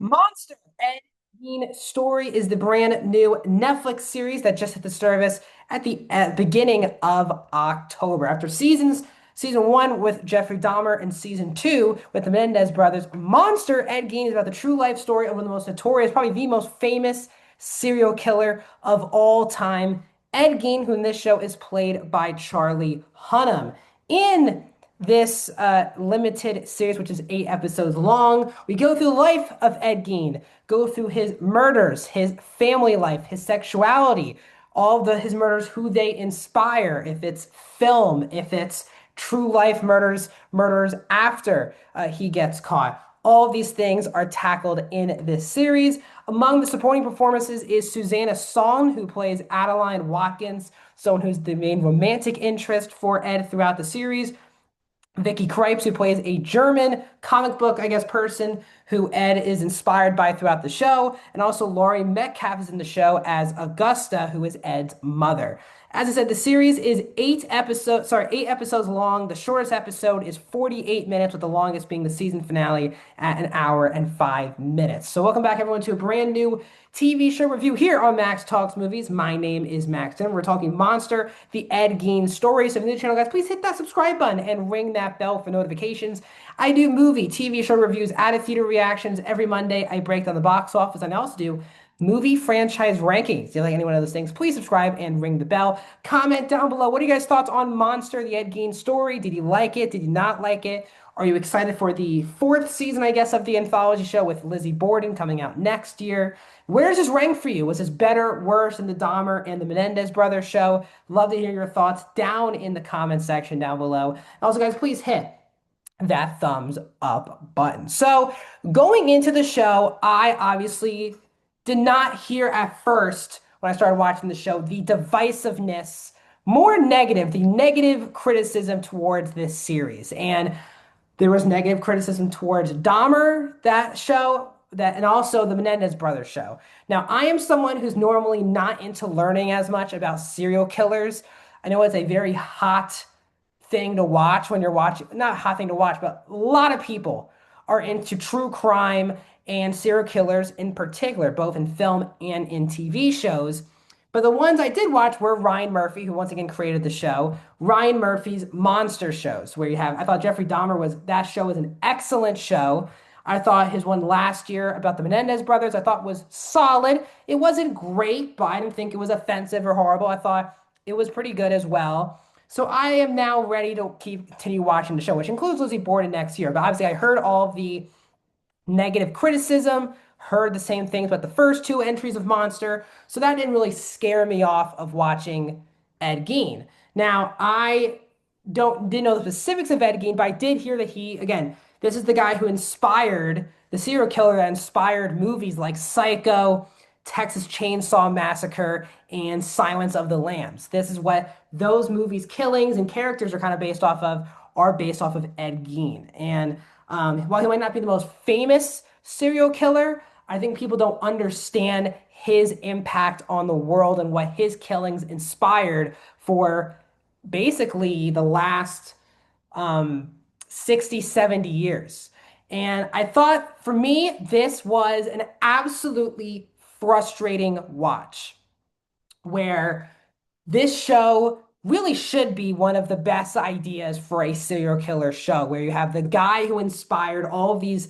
Monster Ed Gein Story is the brand new Netflix series that just hit the service at the beginning of October. After season one with Jeffrey Dahmer and season two with the Menendez brothers, Monster Ed Gein is about the true life story of one of the most notorious, probably the most famous serial killer of all time, Ed Gein, who in this show is played by Charlie Hunnam. In this limited series, which is 8 episodes long, we go through the life of Ed Gein, go through his murders, his family life, his sexuality, his murders, who they inspire, if it's film, if it's true life murders after he gets caught. All of these things are tackled in this series. Among the supporting performances is Susanna Song, who plays Adeline Watkins, someone who's the main romantic interest for Ed throughout the series. Vicky Krieps, who plays a German comic book, I guess, person who Ed is inspired by throughout the show. And also Laurie Metcalf is in the show as Augusta, who is Ed's mother. As I said, the series is 8 episodes long. The shortest episode is 48 minutes, with the longest being the season finale at an hour and 5 minutes. So welcome back, everyone, to a brand new TV show review here on Max Talks Movies. My name is Max, and we're talking Monster, the Ed Gein story. So if you're new to the channel, guys, please hit that subscribe button and ring that bell for notifications. I do movie, TV show reviews, out-of-theater reactions every Monday. I break down the box office, and I also do movie franchise rankings. If you like any one of those things, please subscribe and ring the bell. Comment down below. What are you guys' thoughts on Monster, the Ed Gein story? Did you like it? Did you not like it? Are you excited for the fourth season, I guess, of the anthology show with Lizzie Borden coming out next year? Where does this rank for you? Was this better, worse than the Dahmer and the Menendez brothers show? Love to hear your thoughts down in the comment section down below. Also, guys, please hit that thumbs up button. So, going into the show, I obviously did not hear at first when I started watching the show the divisiveness, more negative, the negative criticism towards this series. And there was negative criticism towards Dahmer, that show, and also the Menendez brothers show. Now, I am someone who's normally not into learning as much about serial killers. I know it's a very hot thing to watch when you're watching, not a hot thing to watch, but a lot of people are into true crime and serial killers in particular, both in film and in TV shows. But the ones I did watch were Ryan Murphy, who once again created the show, Ryan Murphy's monster shows, where you have, I thought Jeffrey Dahmer that show was an excellent show. I thought his one last year about the Menendez brothers, I thought was solid. It wasn't great, but I didn't think it was offensive or horrible. I thought it was pretty good as well. So I am now ready to continue watching the show, which includes Lizzie Borden next year. But obviously, I heard all of the negative criticism, heard the same things about the first two entries of Monster, so that didn't really scare me off of watching Ed Gein. Now, I didn't know the specifics of Ed Gein, but I did hear that again, this is the guy who inspired the serial killer that inspired movies like Psycho, Texas Chainsaw Massacre, and Silence of the Lambs. This is what those movies' killings and characters are kind of based off of Ed Gein. And while he might not be the most famous serial killer, I think people don't understand his impact on the world and what his killings inspired for basically the last 60, 70 years. And I thought for me, this was an absolutely frustrating watch where this show really should be one of the best ideas for a serial killer show, where you have the guy who inspired all of these,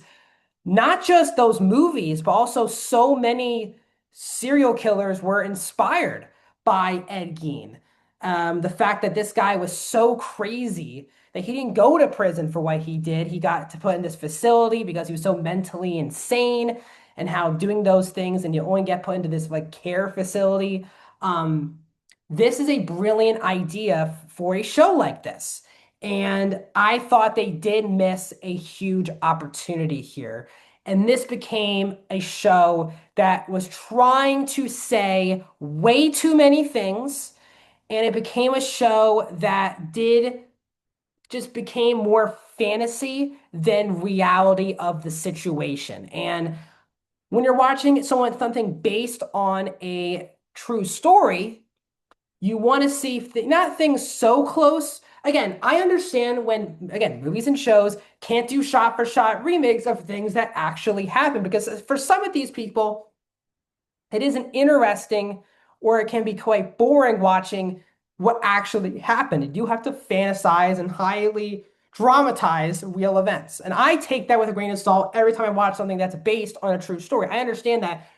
not just those movies, but also so many serial killers were inspired by Ed Gein. The fact that this guy was so crazy that he didn't go to prison for what he did. He got to put in this facility because he was so mentally insane, and how doing those things and you only get put into this like care facility. This is a brilliant idea for a show like this. And I thought they did miss a huge opportunity here. And this became a show that was trying to say way too many things. And it became a show that just became more fantasy than reality of the situation. And when you're watching something based on a true story, you want to see not things so close again, I understand when, again, movies and shows can't do shot for shot remakes of things that actually happen because for some of these people, it isn't interesting or it can be quite boring watching what actually happened. And you have to fantasize and highly dramatize real events. And I take that with a grain of salt every time I watch something that's based on a true story. I understand that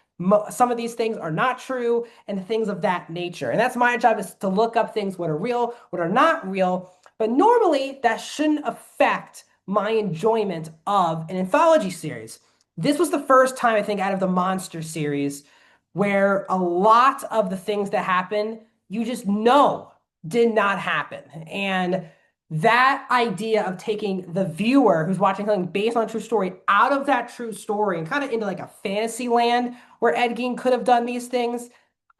some of these things are not true and things of that nature. And that's my job is to look up things what are real, what are not real. But normally that shouldn't affect my enjoyment of an anthology series. This was the first time I think out of the Monster series where a lot of the things that happen, you just know did not happen. And that idea of taking the viewer who's watching something based on a true story out of that true story and kind of into like a fantasy land where Ed Gein could have done these things,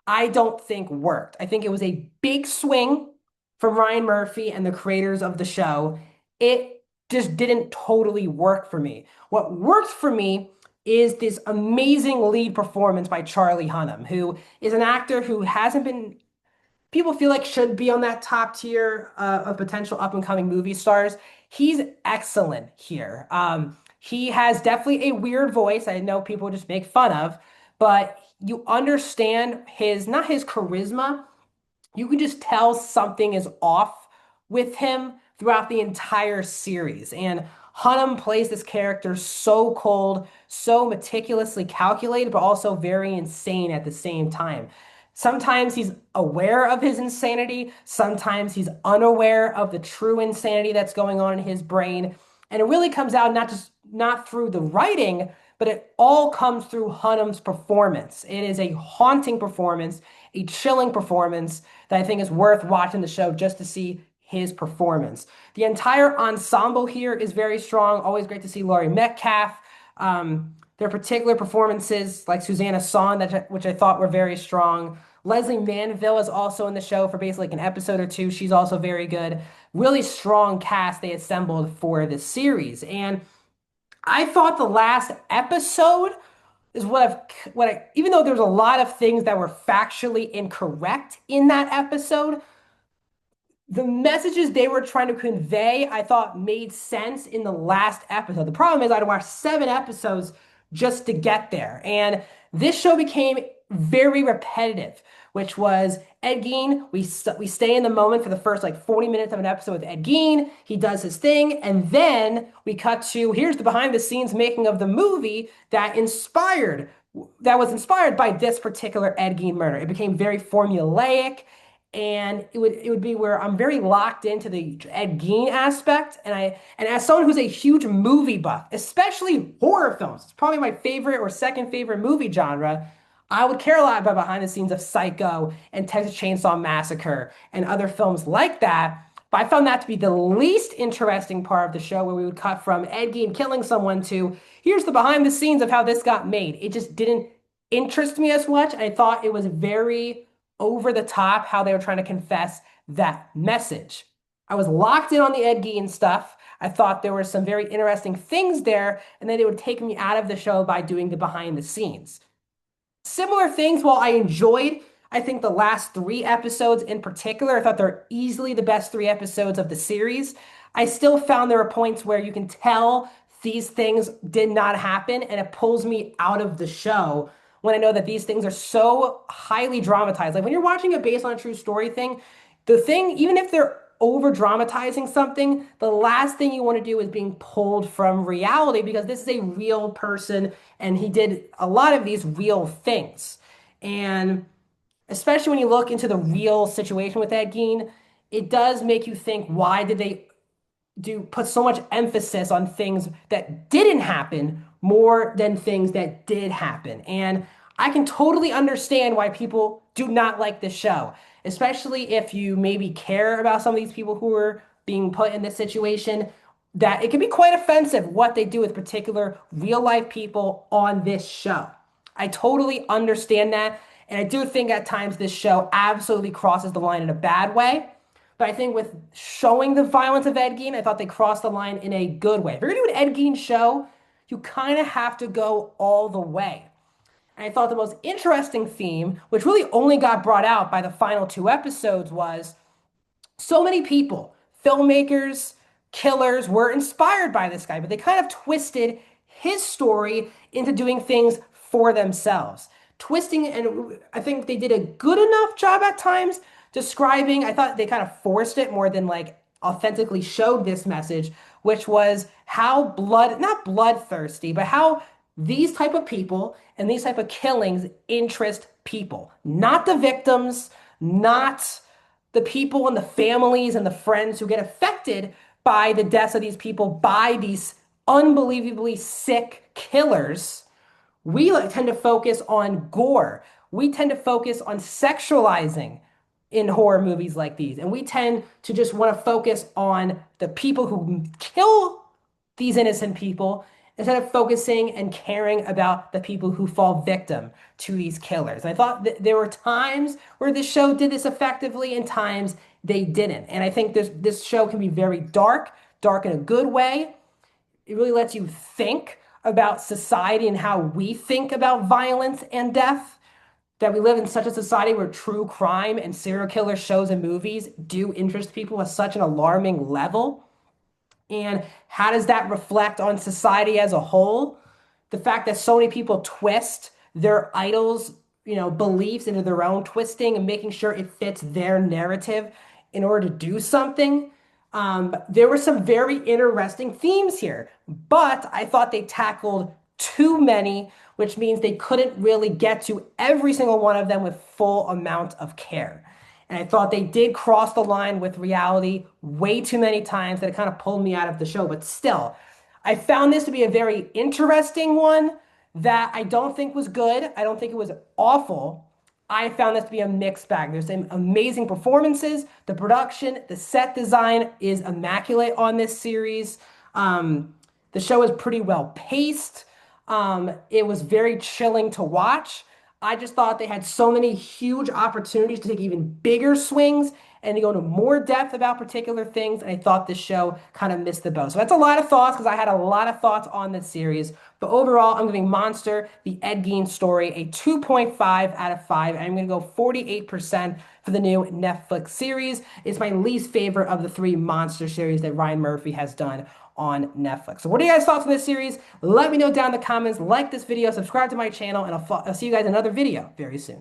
I don't think worked. I think it was a big swing from Ryan Murphy and the creators of the show. It just didn't totally work for me. What worked for me is this amazing lead performance by Charlie Hunnam, who is an actor who hasn't been, people feel like should be on that top tier of potential up and coming movie stars. He's excellent here. He has definitely a weird voice. I know people just make fun of, but you understand his, not his charisma, you can just tell something is off with him throughout the entire series. And Hunnam plays this character so cold, so meticulously calculated, but also very insane at the same time. Sometimes he's aware of his insanity, sometimes he's unaware of the true insanity that's going on in his brain. And it really comes out not through the writing, but it all comes through Hunnam's performance. It is a haunting performance, a chilling performance that I think is worth watching the show just to see his performance. The entire ensemble here is very strong. Always great to see Laurie Metcalf. Their particular performances, like Susanna Son, which I thought were very strong. Leslie Manville is also in the show for basically like an episode or two. She's also very good. Really strong cast they assembled for this series. And I thought the last episode is even though there's a lot of things that were factually incorrect in that episode, the messages they were trying to convey, I thought made sense in the last episode. The problem is I'd watched 7 episodes just to get there. And this show became very repetitive, which was Ed Gein. We stay in the moment for the first like 40 minutes of an episode with Ed Gein. He does his thing. And then we cut to here's the behind the scenes making of the movie that was inspired by this particular Ed Gein murder. It became very formulaic and it would be where I'm very locked into the Ed Gein aspect, and as someone who's a huge movie buff, especially horror films, it's probably my favorite or second favorite movie genre. I would care a lot about behind the scenes of Psycho and Texas Chainsaw Massacre and other films like that. But I found that to be the least interesting part of the show, where we would cut from Ed Gein killing someone to here's the behind the scenes of how this got made. It just didn't interest me as much. I thought it was very over the top how they were trying to confess that message. I was locked in on the Ed Gein stuff. I thought there were some very interesting things there, and then they would take me out of the show by doing the behind the scenes. Similar things, while I enjoyed, I think the last 3 episodes in particular, I thought they're easily the best 3 episodes of the series. I still found there are points where you can tell these things did not happen, and it pulls me out of the show when I know that these things are so highly dramatized. Like when you're watching a based on a true story thing, the thing, even if they're over dramatizing something, the last thing you want to do is being pulled from reality because this is a real person and he did a lot of these real things. And especially when you look into the real situation with Ed Gein, it does make you think, why did they do put so much emphasis on things that didn't happen more than things that did happen? And I can totally understand why people do not like this show, especially if you maybe care about some of these people who are being put in this situation, that it can be quite offensive what they do with particular real life people on this show. I totally understand that. And I do think at times this show absolutely crosses the line in a bad way. But I think with showing the violence of Ed Gein, I thought they crossed the line in a good way. If you're gonna do an Ed Gein show, you kind of have to go all the way. And I thought the most interesting theme, which really only got brought out by the final 2 episodes, was so many people filmmakers, killers were inspired by this guy, but they kind of twisted his story into doing things for themselves. Twisting, and I think they did a good enough job at times describing. I thought they kind of forced it more than like authentically showed this message, which was how not bloodthirsty, but how these type of people and these type of killings interest people, not the victims, not the people and the families and the friends who get affected by the deaths of these people, by these unbelievably sick killers. We tend to focus on gore. We tend to focus on sexualizing in horror movies like these. And we tend to just want to focus on the people who kill these innocent people instead of focusing and caring about the people who fall victim to these killers. I thought there were times where this show did this effectively and times they didn't. And I think this show can be very dark, dark in a good way. It really lets you think about society and how we think about violence and death. That we live in such a society where true crime and serial killer shows and movies do interest people at such an alarming level. And how does that reflect on society as a whole? The fact that so many people twist their idols, beliefs into their own twisting and making sure it fits their narrative in order to do something. There were some very interesting themes here, but I thought they tackled too many, which means they couldn't really get to every single one of them with full amount of care. And I thought they did cross the line with reality way too many times that it kind of pulled me out of the show. But still, I found this to be a very interesting one that I don't think was good. I don't think it was awful. I found this to be a mixed bag. There's some amazing performances. The production, the set design is immaculate on this series. The show is pretty well paced. It was very chilling to watch. I just thought they had so many huge opportunities to take even bigger swings and to go into more depth about particular things. And I thought this show kind of missed the boat. So that's a lot of thoughts because I had a lot of thoughts on this series. But overall, I'm giving Monster, the Ed Gein story, a 2.5 out of 5. And I'm going to go 48% for the new Netflix series. It's my least favorite of the three Monster series that Ryan Murphy has done on Netflix. So what are you guys' thoughts on this series? Let me know down in the comments. Like this video, subscribe to my channel, and I'll see you guys in another video very soon.